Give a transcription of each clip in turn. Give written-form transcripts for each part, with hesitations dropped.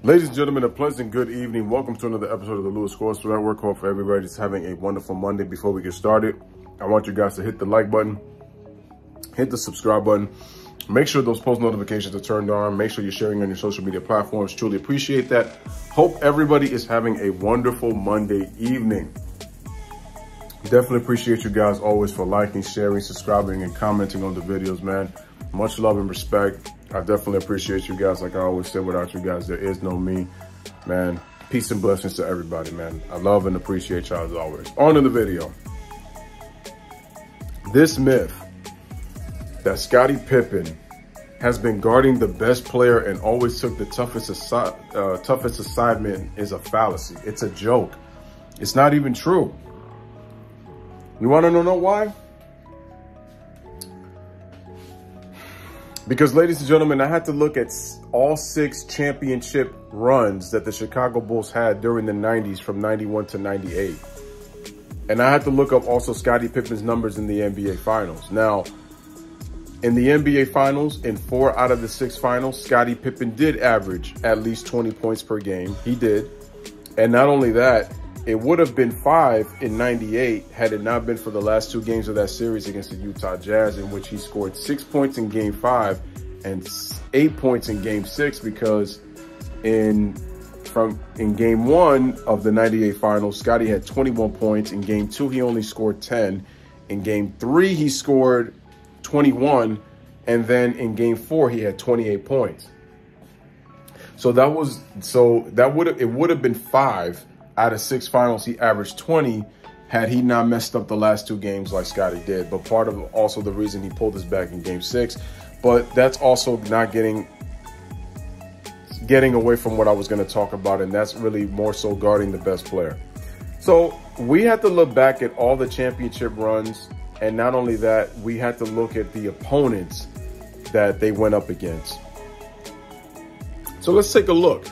Ladies and gentlemen, a pleasant good evening. Welcome to another episode of the Louis Sports Network. Hope for everybody just having a wonderful Monday. Before we get started, I want you guys to hit the like button, hit the subscribe button. Make sure those post notifications are turned on. Make sure you're sharing on your social media platforms. Truly appreciate that. Hope everybody is having a wonderful Monday evening. Definitely appreciate you guys always for liking, sharing, subscribing, and commenting on the videos, man. Much love and respect. I definitely appreciate you guys. Like I always say, without you guys, there is no me, man. Peace and blessings to everybody, man. I love and appreciate y'all as always. On to the video. This myth that Scottie Pippen has been guarding the best player and always took the toughest assignment is a fallacy. It's a joke. It's not even true. You want to know why? Because, ladies and gentlemen, I had to look at all 6 championship runs that the Chicago Bulls had during the 90s from 91 to 98. And I had to look up also Scottie Pippen's numbers in the NBA Finals. Now, in the NBA Finals, in 4 out of the 6 finals, Scottie Pippen did average at least 20 points per game. He did. And not only that, it would have been 5 in 98 had it not been for the last 2 games of that series against the Utah Jazz, in which he scored 6 points in Game 5 and 8 points in Game 6, because in Game 1 of the 98 Finals, Scottie had 21 points. In Game 2, he only scored 10. In Game 3, he scored 21. And then in Game 4, he had 28 points. It would have been 5 out of 6 finals. He averaged 20 had he not messed up the last 2 games like Scottie did. But part of also the reason he pulled us back in Game 6. But that's also not getting away from what I was going to talk about, and that's really more so guarding the best player. So we had to look back at all the championship runs, and not only that, we had to look at the opponents that they went up against. So let's take a look.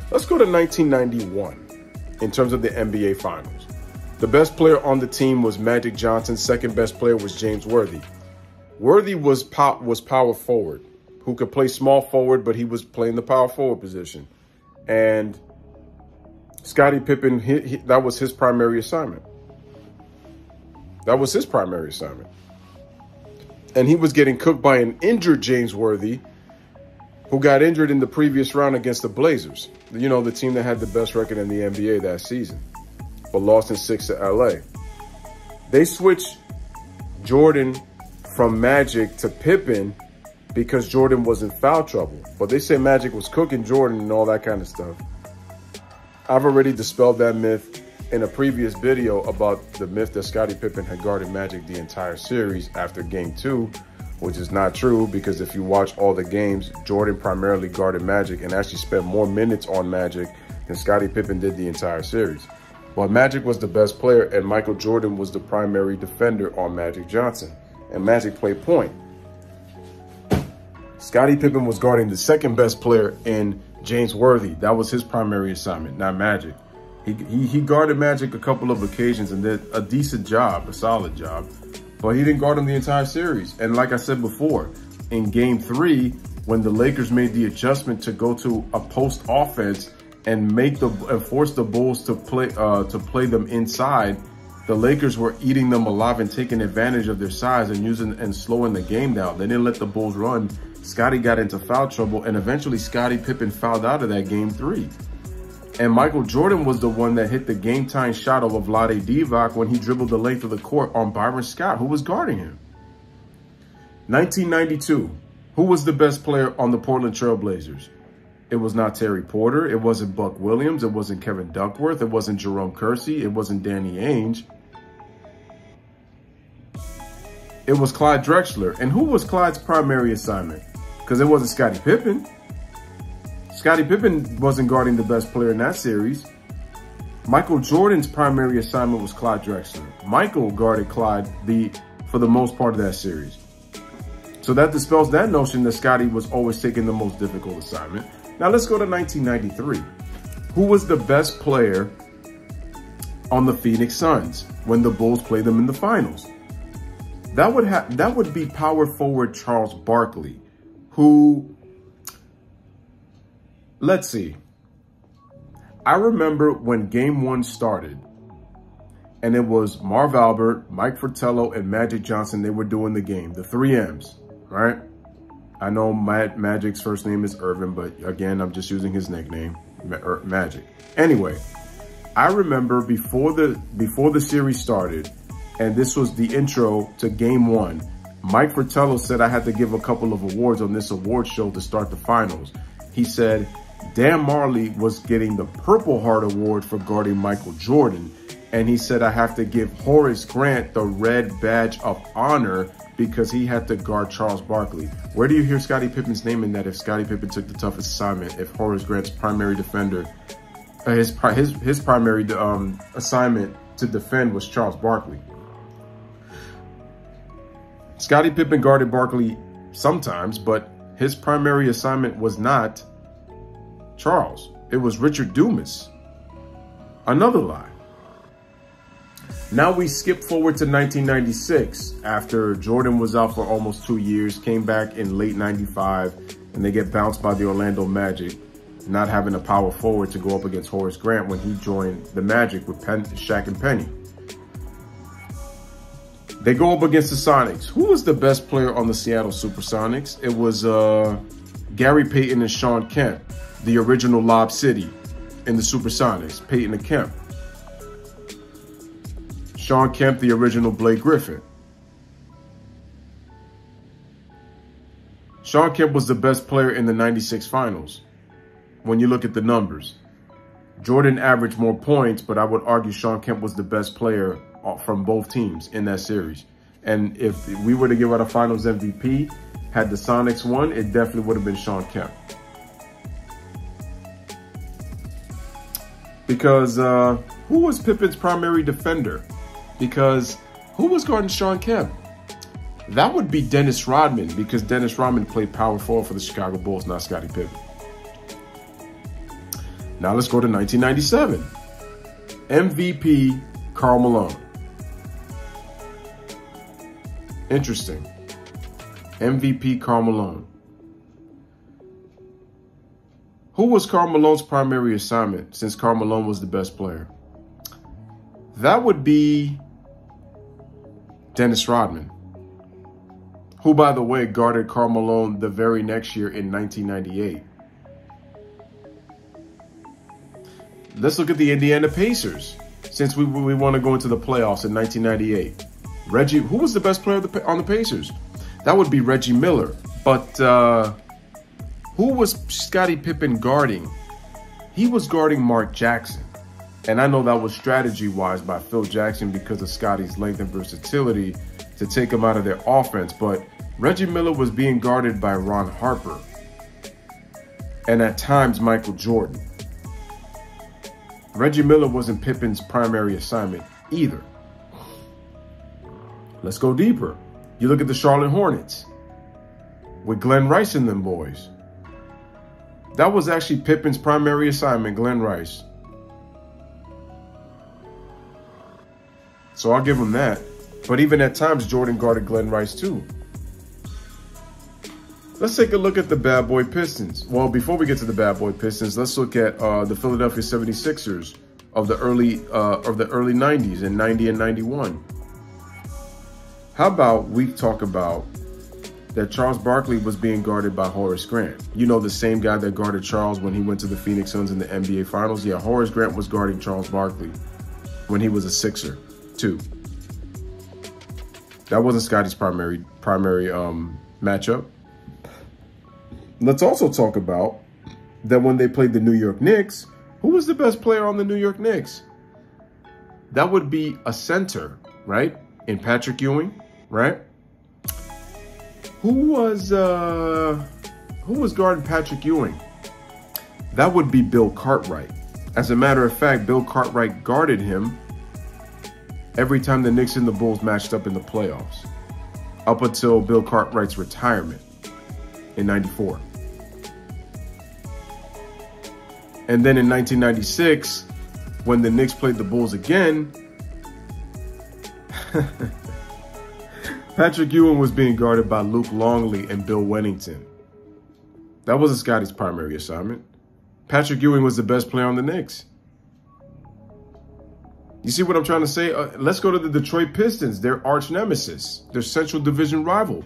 Let's go to 1991. In terms of the NBA Finals, the best player on the team was Magic Johnson. Second best player was James Worthy. Worthy was power forward, who could play small forward, but he was playing the power forward position. And Scottie Pippen, that was his primary assignment. That was his primary assignment. And he was getting cooked by an injured James Worthy, who got injured in the previous round against the Blazers. You know, the team that had the best record in the NBA that season, but lost in 6 to LA. They switched Jordan from Magic to Pippen because Jordan was in foul trouble. But they say Magic was cooking Jordan and all that kind of stuff. I've already dispelled that myth in a previous video about the myth that Scottie Pippen had guarded Magic the entire series after Game 2, which is not true, because if you watch all the games, Jordan primarily guarded Magic and actually spent more minutes on Magic than Scottie Pippen did the entire series. While Magic was the best player and Michael Jordan was the primary defender on Magic Johnson, and Magic played point. Scottie Pippen was guarding the second best player in James Worthy. That was his primary assignment, not Magic. He guarded Magic a couple of occasions and did a decent job, a solid job. But he didn't guard him the entire series. And like I said before, in Game 3, when the Lakers made the adjustment to go to a post offense and force the Bulls to play them inside, the Lakers were eating them alive and taking advantage of their size and slowing the game down. They didn't let the Bulls run. Scottie got into foul trouble, and eventually Scottie Pippen fouled out of that Game 3. And Michael Jordan was the one that hit the game-tying shot of Vlade Divac when he dribbled the length of the court on Byron Scott, who was guarding him. 1992, who was the best player on the Portland Trail Blazers? It was not Terry Porter. It wasn't Buck Williams. It wasn't Kevin Duckworth. It wasn't Jerome Kersey. It wasn't Danny Ainge. It was Clyde Drexler. And who was Clyde's primary assignment? Because it wasn't Scottie Pippen. Scottie Pippen wasn't guarding the best player in that series. Michael Jordan's primary assignment was Clyde Drexler. Michael guarded Clyde for the most part of that series. So that dispels that notion that Scottie was always taking the most difficult assignment. Now let's go to 1993. Who was the best player on the Phoenix Suns when the Bulls played them in the finals? That would be power forward Charles Barkley, who, let's see, I remember when game one started, and it was Marv Albert, Mike Fratello, and Magic Johnson. They were doing the game, the 3 M's, right? I know Magic's first name is Irvin, but again, I'm just using his nickname, Magic. Anyway, I remember before the series started, and this was the intro to game one, Mike Fratello said I had to give a couple of awards on this award show to start the finals. He said Dan Marley was getting the Purple Heart Award for guarding Michael Jordan. And he said I have to give Horace Grant the Red Badge of Honor because he had to guard Charles Barkley. Where do you hear Scottie Pippen's name in that if Scottie Pippen took the toughest assignment, if Horace Grant's primary defender, his primary assignment to defend was Charles Barkley? Scottie Pippen guarded Barkley sometimes, but his primary assignment was not Charles. It was Richard Dumas. Another lie. Now we skip forward to 1996 after Jordan was out for almost 2 years, came back in late 95, and they get bounced by the Orlando Magic, not having a power forward to go up against Horace Grant when he joined the Magic with Shaq and Penny. They go up against the Sonics. Who was the best player on the Seattle Supersonics? It was Gary Payton and Shawn Kemp, the original Lob City in the Supersonics, Payton and Kemp. Shawn Kemp, the original Blake Griffin. Shawn Kemp was the best player in the 96 finals when you look at the numbers. Jordan averaged more points, but I would argue Shawn Kemp was the best player from both teams in that series. And if we were to give out a finals MVP, had the Sonics won, it definitely would have been Shawn Kemp. Because who was Pippen's primary defender? Because who was guarding Shawn Kemp? That would be Dennis Rodman, because Dennis Rodman played power forward for the Chicago Bulls, not Scottie Pippen. Now let's go to 1997. MVP, Karl Malone. Interesting. MVP, Karl Malone. Who was Karl Malone's primary assignment since Karl Malone was the best player? That would be Dennis Rodman, who, by the way, guarded Karl Malone the very next year in 1998. Let's look at the Indiana Pacers, since we want to go into the playoffs in 1998. Who was the best player on the Pacers? That would be Reggie Miller. But who was Scottie Pippen guarding? He was guarding Mark Jackson. And I know that was strategy-wise by Phil Jackson because of Scottie's length and versatility to take him out of their offense. But Reggie Miller was being guarded by Ron Harper and at times Michael Jordan. Reggie Miller wasn't Pippen's primary assignment either. Let's go deeper. You look at the Charlotte Hornets with Glenn Rice and them boys. That was actually Pippen's primary assignment, Glenn Rice. So I'll give him that. But even at times, Jordan guarded Glenn Rice too. Let's take a look at the Bad Boy Pistons. Well, before we get to the Bad Boy Pistons, let's look at the Philadelphia 76ers of the early 90s in 90 and 91. How about we talk about that Charles Barkley was being guarded by Horace Grant. You know, the same guy that guarded Charles when he went to the Phoenix Suns in the NBA Finals? Yeah, Horace Grant was guarding Charles Barkley when he was a Sixer, too. That wasn't Scottie's primary matchup. Let's also talk about that when they played the New York Knicks, who was the best player on the New York Knicks? That would be a center, right? In Patrick Ewing, right? Who was guarding Patrick Ewing? That would be Bill Cartwright. As a matter of fact, Bill Cartwright guarded him every time the Knicks and the Bulls matched up in the playoffs, up until Bill Cartwright's retirement in '94. And then in 1996, when the Knicks played the Bulls again, Patrick Ewing was being guarded by Luke Longley and Bill Wennington. That wasn't Scottie's primary assignment. Patrick Ewing was the best player on the Knicks. You see what I'm trying to say? Let's go to the Detroit Pistons, their arch nemesis, their Central Division rival.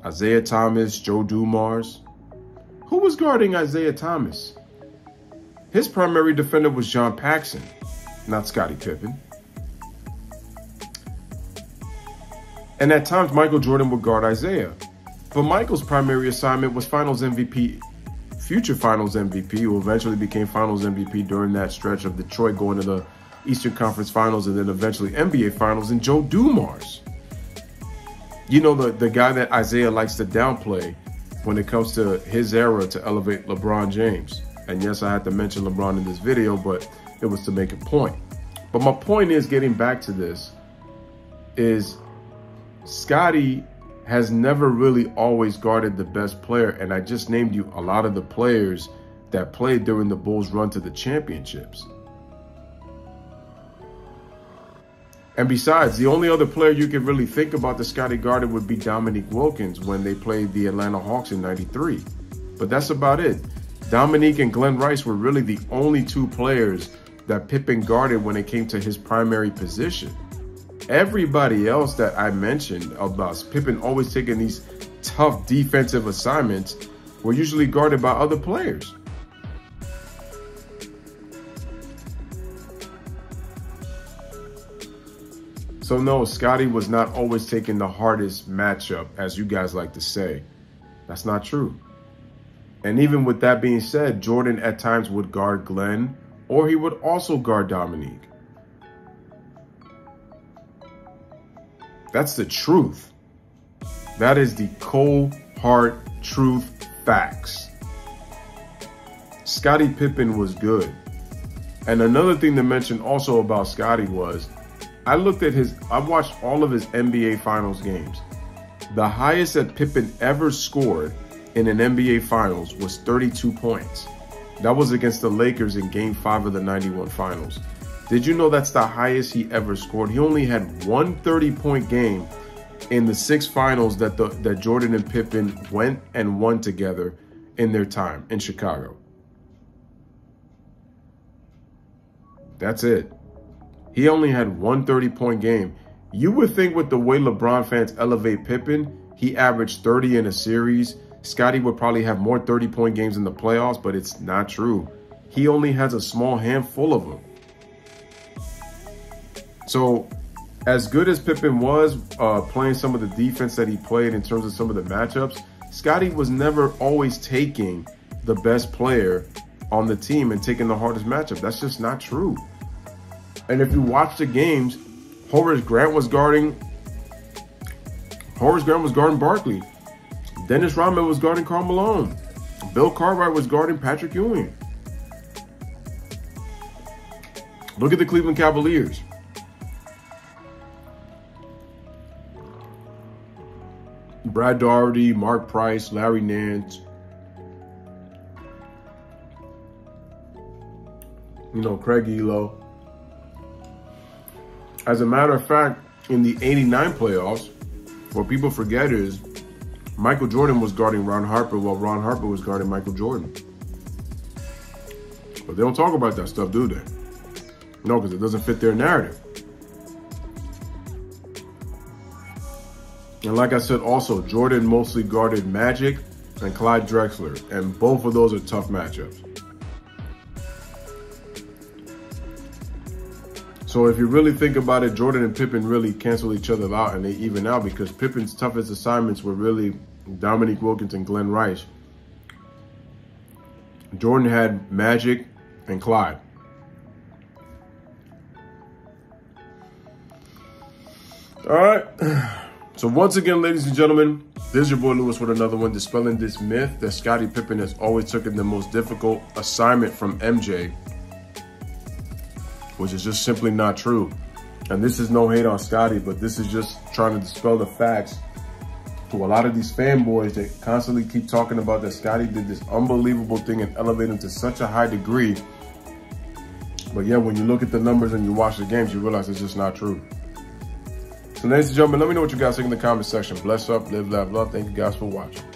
Isaiah Thomas, Joe Dumars. Who was guarding Isaiah Thomas? His primary defender was John Paxson, not Scottie Pippen. And at times, Michael Jordan would guard Isaiah. But Michael's primary assignment was Finals MVP, future Finals MVP, who eventually became Finals MVP during that stretch of Detroit going to the Eastern Conference Finals and then eventually NBA Finals, and Joe Dumars. You know, the guy that Isaiah likes to downplay when it comes to his era to elevate LeBron James. And yes, I had to mention LeBron in this video, but it was to make a point. But my point is, getting back to this, is Scottie has never really always guarded the best player. And I just named you a lot of the players that played during the Bulls' run to the championships. And besides, the only other player you can really think about that Scottie guarded would be Dominique Wilkins when they played the Atlanta Hawks in '93. But that's about it. Dominique and Glenn Rice were really the only two players that Pippen guarded when it came to his primary position. Everybody else that I mentioned about Pippen always taking these tough defensive assignments were usually guarded by other players. So no, Scottie was not always taking the hardest matchup, as you guys like to say. That's not true. And even with that being said, Jordan at times would guard Glenn, or he would also guard Dominique. That's the truth. That is the cold, hard truth, facts. Scottie Pippen was good. And another thing to mention also about Scottie was, I watched all of his NBA Finals games. The highest that Pippen ever scored in an NBA Finals was 32 points. That was against the Lakers in Game 5 of the '91 Finals. Did you know that's the highest he ever scored? He only had one 30-point game in the 6 finals that Jordan and Pippen went and won together in their time in Chicago. That's it. He only had one 30-point game. You would think with the way LeBron fans elevate Pippen, he averaged 30 in a series. Scottie would probably have more 30-point games in the playoffs, but it's not true. He only has a small handful of them. So as good as Pippen was playing some of the defense that he played in terms of some of the matchups, Scottie was never always taking the best player on the team and taking the hardest matchup. That's just not true. And if you watch the games, Horace Grant was guarding Barkley. Dennis Rodman was guarding Karl Malone. Bill Cartwright was guarding Patrick Ewing. Look at the Cleveland Cavaliers. Brad Daugherty, Mark Price, Larry Nance. You know, Craig Elo. As a matter of fact, in the '89 playoffs, what people forget is Michael Jordan was guarding Ron Harper while Ron Harper was guarding Michael Jordan. But they don't talk about that stuff, do they? No, because it doesn't fit their narrative. And like I said also, Jordan mostly guarded Magic and Clyde Drexler, and both of those are tough matchups. So if you really think about it, Jordan and Pippen really cancel each other out and they even out, because Pippen's toughest assignments were really Dominique Wilkins and Glenn Rice. Jordan had Magic and Clyde. All right. So once again, ladies and gentlemen, this is your boy Louis with another one, dispelling this myth that Scottie Pippen has always taken the most difficult assignment from MJ, which is just simply not true. And this is no hate on Scottie, but this is just trying to dispel the facts to a lot of these fanboys that constantly keep talking about that Scottie did this unbelievable thing and elevated him to such a high degree. But yeah, when you look at the numbers and you watch the games, you realize it's just not true. So ladies and gentlemen, let me know what you guys think in the comment section. Bless up, live, laugh, love. Thank you guys for watching.